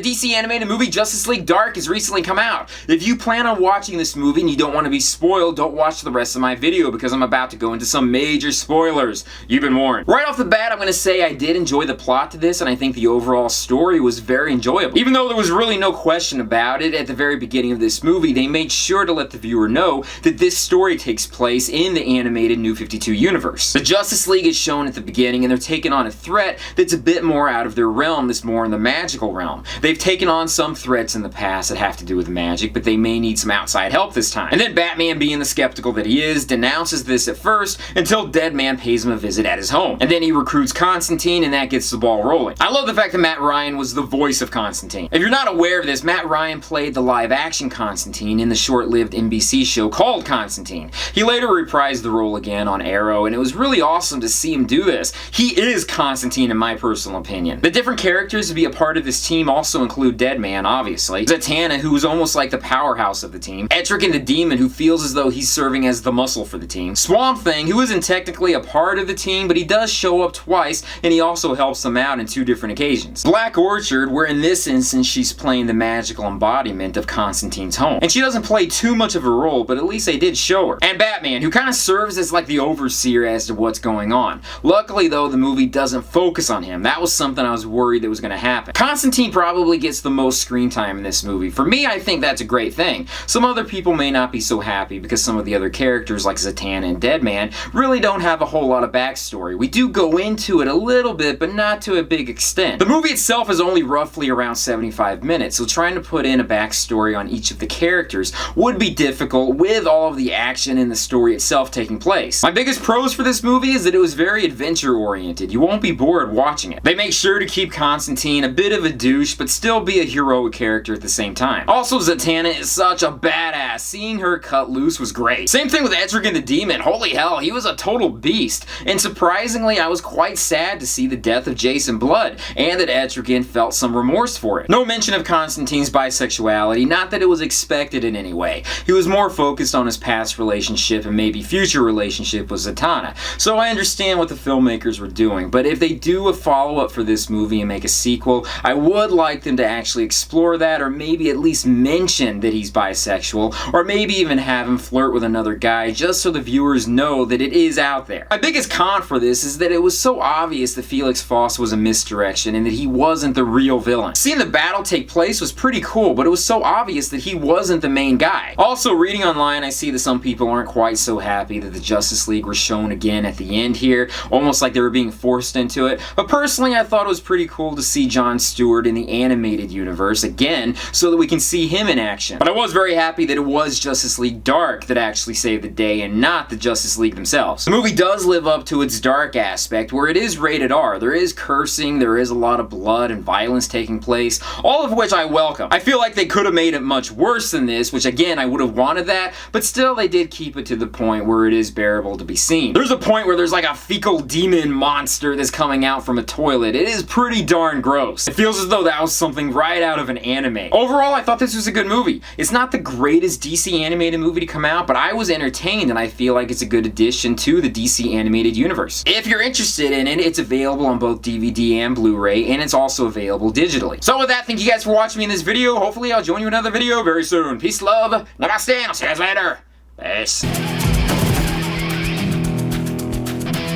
DC animated movie Justice League Dark has recently come out. If you plan on watching this movie and you don't want to be spoiled, don't watch the rest of my video because I'm about to go into some major spoilers. You've been warned. Right off the bat, I'm going to say I did enjoy the plot to this, and I think the overall story was very enjoyable. Even though there was really no question about it, at the very beginning of this movie, they made sure to let the viewer know that this story takes place in the animated New 52 universe. The Justice League is shown at the beginning, and they're taking on a threat that's a bit more out of their realm, that's more in the magical realm. They've taken on some threats in the past that have to do with magic, but they may need some outside help this time. And then Batman, being the skeptical that he is, denounces this at first until Deadman pays him a visit at his home. And then he recruits Constantine, and that gets the ball rolling. I love the fact that Matt Ryan was the voice of Constantine. If you're not aware of this, Matt Ryan played the live-action Constantine in the short-lived NBC show called Constantine. He later reprised the role again on Arrow, and it was really awesome to see him do this. He is Constantine in my personal opinion. The different characters to be a part of this team also include Deadman, obviously, Zatanna, who's almost like the powerhouse of the team, Etrigan the Demon, who feels as though he's serving as the muscle for the team, Swamp Thing, who isn't technically a part of the team, but he does show up twice, and he also helps them out in 2 different occasions. Black Orchid, where in this instance she's playing the magical embodiment of Constantine's home. And she doesn't play too much of a role, but at least they did show her. And Batman, who kind of serves as like the overseer as to what's going on. Luckily though, the movie doesn't focus on him. That was something I was worried that was going to happen. Constantine probably gets the most screen time in this movie. For me, I think that's a great thing. Some other people may not be so happy because some of the other characters like Zatanna and Deadman really don't have a whole lot of backstory. We do go into it a little bit, but not to a big extent. The movie itself is only roughly around 75 minutes, so trying to put in a backstory on each of the characters would be difficult with all of the action in the story itself taking place. My biggest pros for this movie is that it was very adventure oriented. You won't be bored watching it. They make sure to keep Constantine a bit of a douche, but still be a heroic character at the same time. Also, Zatanna is such a badass. Seeing her cut loose was great. Same thing with Etrigan the Demon. Holy hell, he was a total beast. And surprisingly, I was quite sad to see the death of Jason Blood, and that Etrigan felt some remorse for it. No mention of Constantine's bisexuality, not that it was expected in any way. He was more focused on his past relationship and maybe future relationship with Zatanna. So I understand what the filmmakers were doing, but if they do a follow-up for this movie and make a sequel, I would like them to actually explore that, or maybe at least mention that he's bisexual, or maybe even have him flirt with another guy, just so the viewers know that it is out there. My biggest con for this is that it was so obvious that Felix Faust was a misdirection and that he wasn't the real villain. Seeing the battle take place was pretty cool, but it was so obvious that he wasn't the main guy. Also, reading online, I see that some people aren't quite so happy that the Justice League were shown again at the end here, almost like they were being forced into it. But personally, I thought it was pretty cool to see Jon Stewart in the animated universe again, so that we can see him in action. But I was very happy that it was Justice League Dark that actually saved the day and not the Justice League themselves. The movie does live up to its dark aspect, where it is rated R. There is cursing, there is a lot of blood and violence taking place, all of which I welcome. I feel like they could have made it much worse than this, which again, I would have wanted that, but still they did keep it to the point where it is bearable to be seen. There's a point where there's like a fecal demon monster that's coming out from a toilet. It is pretty darn gross. It feels as though that was something right out of an anime. Overall, I thought this was a good movie. It's not the greatest DC animated movie to come out, but I was entertained and I feel like it's a good addition to the DC animated universe. If you're interested in it, it's available on both DVD and Blu-ray, and it's also available digitally. So with that, thank you guys for watching me in this video. Hopefully I'll join you in another video very soon. Peace, love, namaste, and I'll see you guys later. Peace.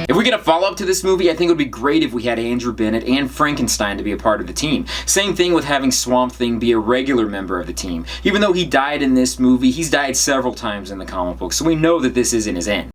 If we get a follow-up to this movie, I think it would be great if we had Andrew Bennett and Frankenstein to be a part of the team. Same thing with having Swamp Thing be a regular member of the team. Even though he died in this movie, he's died several times in the comic book, so we know that this isn't his end.